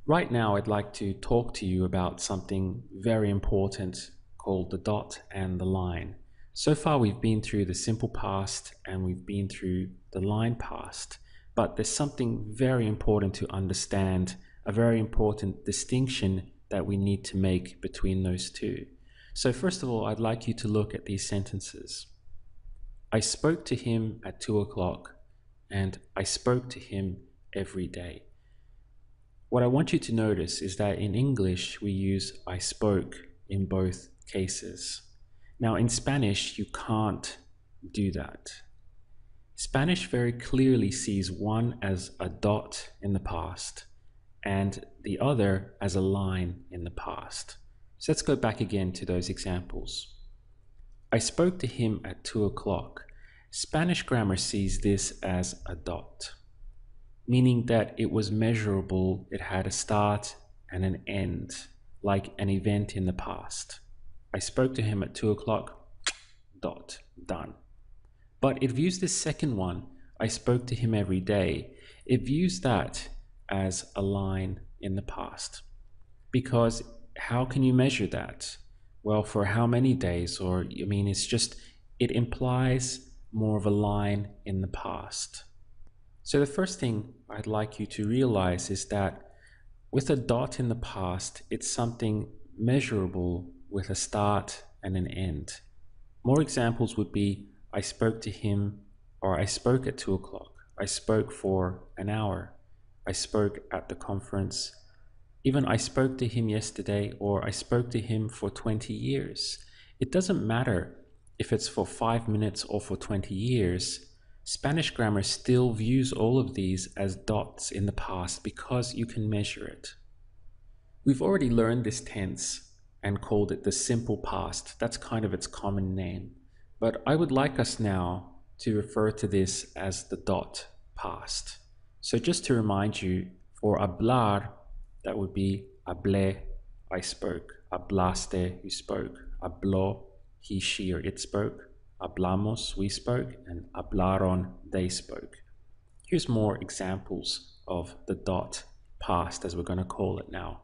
Right now, I'd like to talk to you about something very important called the dot and the line. So far, we've been through the simple past and we've been through the line past, but there's something very important to understand, a very important distinction that we need to make between those two. So first of all, I'd like you to look at these sentences. I spoke to him at 2 o'clock and I spoke to him every day. What I want you to notice is that in English, we use I spoke in both cases. Now in Spanish, you can't do that. Spanish very clearly sees one as a dot in the past and the other as a line in the past. So let's go back again to those examples. I spoke to him at 2 o'clock. Spanish grammar sees this as a dot, meaning that it was measurable, it had a start and an end, like an event in the past. I spoke to him at 2 o'clock, dot, done. But it views this second one, I spoke to him every day, it views that as a line in the past. Because how can you measure that? Well, for how many days? Or, I mean, it implies more of a line in the past. So the first thing I'd like you to realize is that with a dot in the past, it's something measurable with a start and an end. More examples would be, I spoke to him, or I spoke at 2 o'clock. I spoke for an hour. I spoke at the conference. Even I spoke to him yesterday, or I spoke to him for 20 years. It doesn't matter if it's for 5 minutes or for 20 years. Spanish grammar still views all of these as dots in the past because you can measure it. We've already learned this tense and called it the simple past. That's kind of its common name. But I would like us now to refer to this as the dot past. So just to remind you, for hablar, that would be hablé, I spoke. Hablaste, you spoke. Habló, he, she, or it spoke. Hablamos, we spoke, and hablaron, they spoke. Here's more examples of the dot past, as we're going to call it now.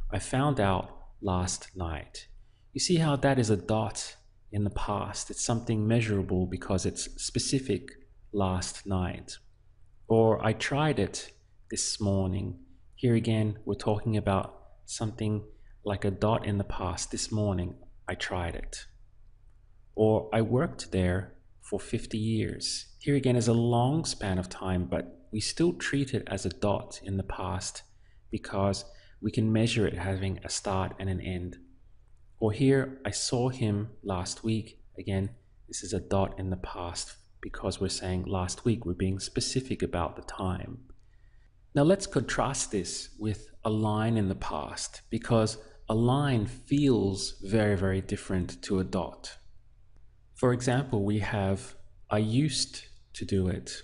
I found out last night. You see how that is a dot in the past. It's something measurable because it's specific, last night. Or I tried it this morning. Here again, we're talking about something like a dot in the past. This morning, I tried it. Or I worked there for 50 years. Here again is a long span of time, but we still treat it as a dot in the past because we can measure it having a start and an end. Or here, I saw him last week. Again, this is a dot in the past because we're saying last week, we're being specific about the time. Now let's contrast this with a line in the past because a line feels very, very different to a dot. For example, we have, I used to do it.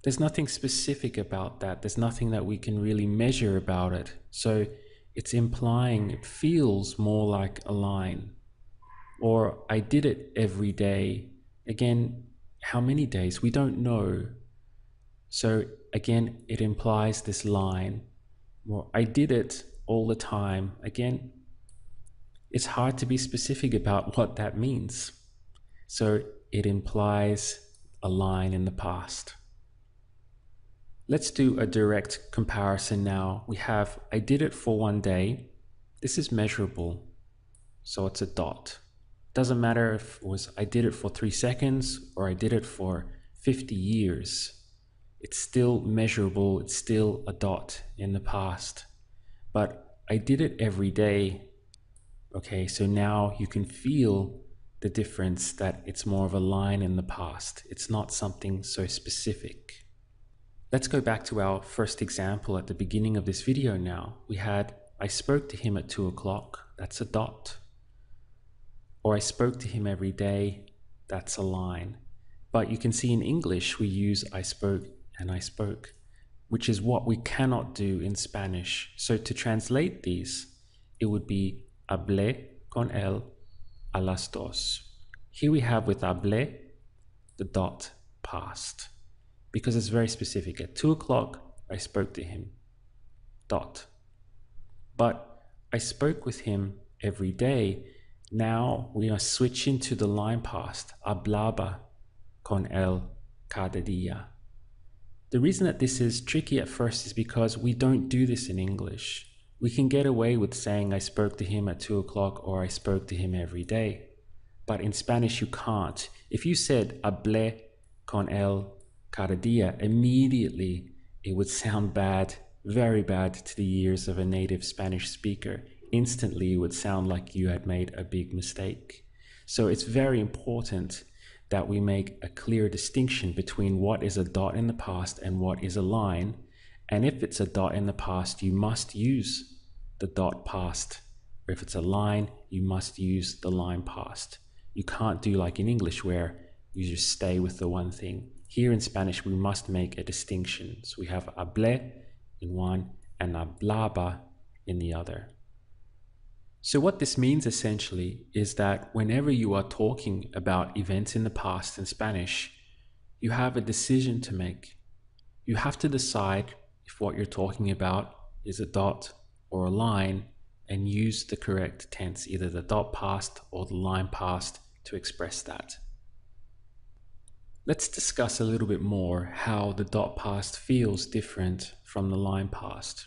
There's nothing specific about that. There's nothing that we can really measure about it. So it's implying, it feels more like a line. Or I did it every day. Again, how many days? We don't know. So again, it implies this line. Or I did it all the time. Again, it's hard to be specific about what that means. So it implies a line in the past. Let's do a direct comparison now. We have, I did it for 1 day. This is measurable, so it's a dot. Doesn't matter if it was, I did it for 3 seconds or I did it for 50 years. It's still measurable, it's still a dot in the past. But I did it every day. Okay, so now you can feel the difference that it's more of a line in the past. It's not something so specific. Let's go back to our first example at the beginning of this video now. We had, I spoke to him at 2 o'clock. That's a dot. Or I spoke to him every day. That's a line. But you can see in English, we use I spoke and I spoke, which is what we cannot do in Spanish. So to translate these, it would be hablé con él a las dos. Here we have with hablé, the dot past, because it's very specific. At 2 o'clock, I spoke to him, dot. But I spoke with him every day. Now we are switching to the line past. Hablaba con él cada día. The reason that this is tricky at first is because we don't do this in English. We can get away with saying I spoke to him at 2 o'clock or I spoke to him every day. But in Spanish, you can't. If you said hablé con él cada día, immediately it would sound bad, very bad to the ears of a native Spanish speaker. Instantly, it would sound like you had made a big mistake. So it's very important that we make a clear distinction between what is a dot in the past and what is a line. And if it's a dot in the past, you must use the dot past. Or if it's a line, you must use the line past. You can't do like in English where you just stay with the one thing. Here in Spanish, we must make a distinction. So we have hablé in one and hablaba in the other. So what this means essentially is that whenever you are talking about events in the past in Spanish, you have a decision to make. You have to decide if what you're talking about is a dot or a line and use the correct tense, either the dot past or the line past, to express that. Let's discuss a little bit more how the dot past feels different from the line past.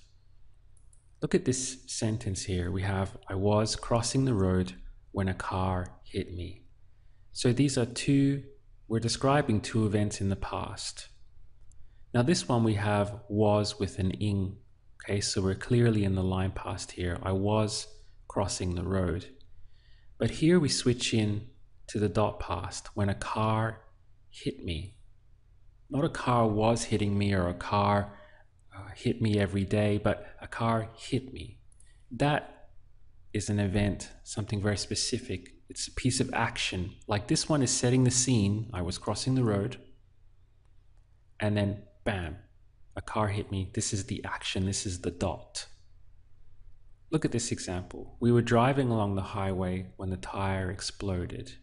Look at this sentence here. We have, I was crossing the road when a car hit me. So these are we're describing two events in the past. Now this one we have was with an ing. Okay, so we're clearly in the line past here. I was crossing the road. But here we switch in to the dot past when a car hit me. Not a car was hitting me or a car hit me every day, but a car hit me. That is an event, something very specific. It's a piece of action. Like this one is setting the scene. I was crossing the road and then bam, a car hit me. This is the action. This is the dot. Look at this example. We were driving along the highway when the tire exploded.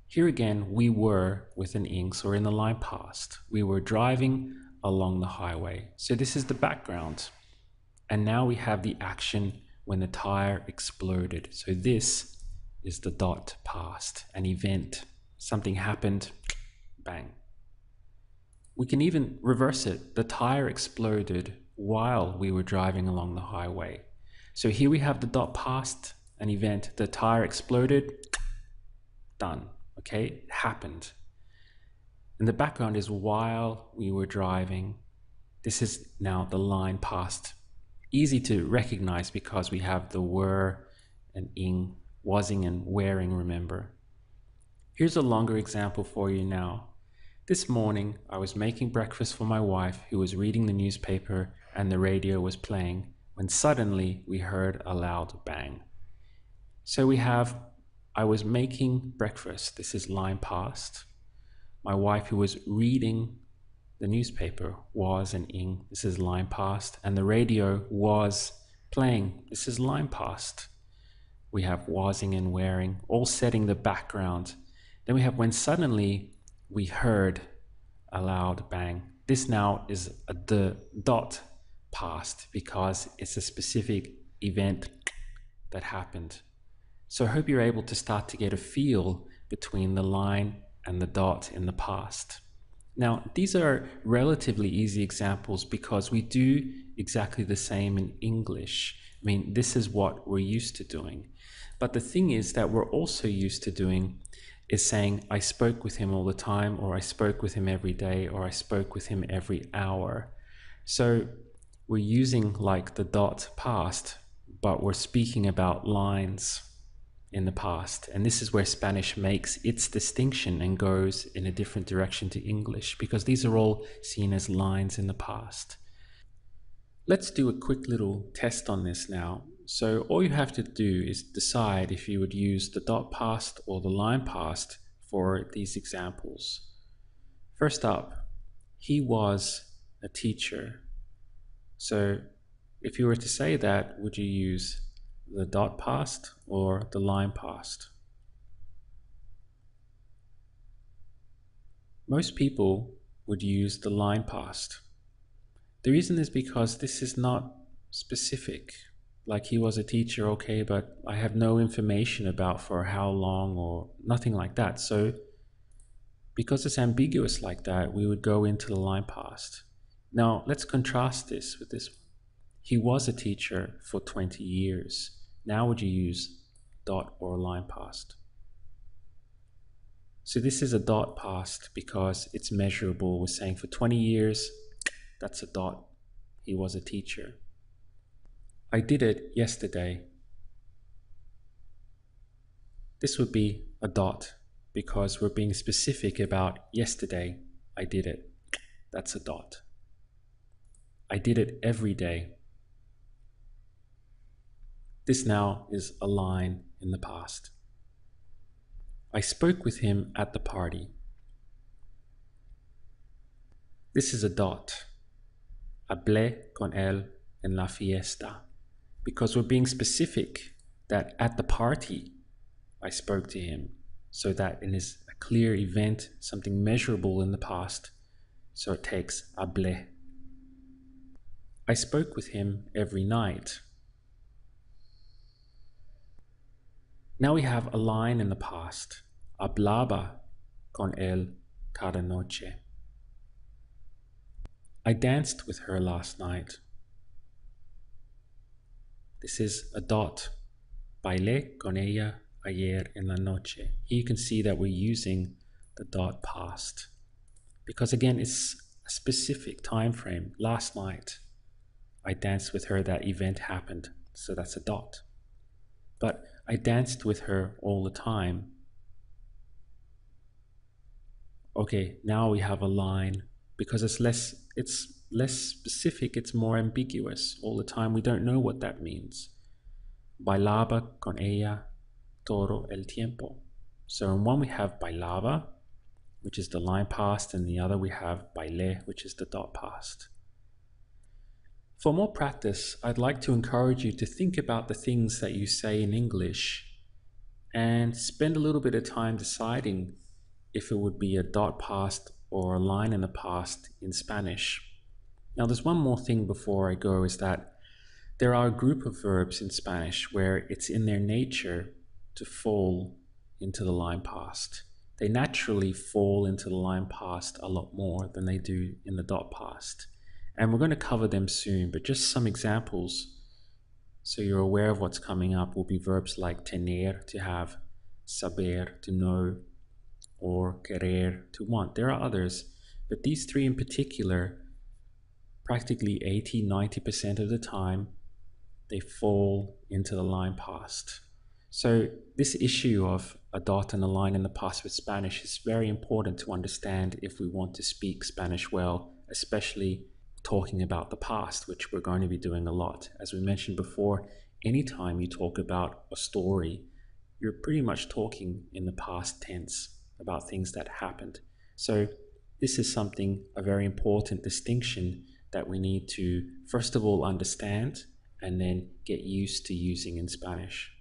Here again, we were with an ing, so we're in the line past. We were driving along the highway. So this is the background. And now we have the action when the tire exploded. So this is the dot past, an event. Something happened, bang. We can even reverse it. The tire exploded while we were driving along the highway. So here we have the dot past, an event. The tire exploded, done. Okay, it happened. And the background is while we were driving. This is now the line past. Easy to recognize because we have the were and ing, wasing and wearing, remember. Here's a longer example for you now. This morning, I was making breakfast for my wife who was reading the newspaper and the radio was playing when suddenly we heard a loud bang. So we have, I was making breakfast. This is line past. My wife who was reading the newspaper was an ing. This is line past. And the radio was playing. This is line past. We have wasing and wearing, all setting the background. Then we have when suddenly we heard a loud bang. This now is the dot past because it's a specific event that happened. So I hope you're able to start to get a feel between the line and the dot in the past. Now, these are relatively easy examples because we do exactly the same in English. I mean, this is what we're used to doing. But the thing is that we're also used to doing is saying, I spoke with him all the time, or I spoke with him every day, or I spoke with him every hour. So we're using like the dot past, but we're speaking about lines in the past. And this is where Spanish makes its distinction and goes in a different direction to English, because these are all seen as lines in the past. Let's do a quick little test on this now. So all you have to do is decide if you would use the dot past or the line past for these examples. First up, he was a teacher. So if you were to say that, would you use the dot past or the line past? Most people would use the line past. The reason is because this is not specific. like he was a teacher, okay, but I have no information about for how long or nothing like that. So because it's ambiguous like that, we would go into the line past. Now let's contrast this with this. He was a teacher for 20 years. Now would you use dot or line past? So this is a dot past because it's measurable. We're saying for 20 years, that's a dot. He was a teacher. I did it yesterday. This would be a dot because we're being specific about yesterday. I did it. That's a dot. I did it every day. This now is a line in the past. I spoke with him at the party. This is a dot. Hablé con él en la fiesta. Because we're being specific that at the party I spoke to him, so that it is a clear event, something measurable in the past. So it takes hablé. I spoke with him every night. Now we have a line in the past. Hablaba con él cada noche. I danced with her last night. This is a dot. Bailé con ella ayer en la noche. Here you can see that we're using the dot past because again it's a specific time frame. Last night I danced with her, that event happened, so that's a dot. But I danced with her all the time. Okay, now we have a line because it's less specific, it's more ambiguous. All the time we don't know what that means. Bailaba con ella todo el tiempo. So in one we have bailaba, which is the line past, and the other we have bailé, which is the dot past. For more practice, I'd like to encourage you to think about the things that you say in English and spend a little bit of time deciding if it would be a dot past or a line in the past in Spanish. Now there's one more thing before I go, is that there are a group of verbs in Spanish where it's in their nature to fall into the line past. They naturally fall into the line past a lot more than they do in the dot past. And we're going to cover them soon, but just some examples so you're aware of what's coming up will be verbs like tener, to have, saber, to know, or querer, to want. There are others, but these three in particular, practically 80–90% of the time, they fall into the line past. So this issue of a dot and a line in the past with Spanish is very important to understand if we want to speak Spanish well, especially talking about the past, which we're going to be doing a lot. As we mentioned before, anytime you talk about a story, you're pretty much talking in the past tense about things that happened. So this is something, a very important distinction that we need to, first of all, understand and then get used to using in Spanish.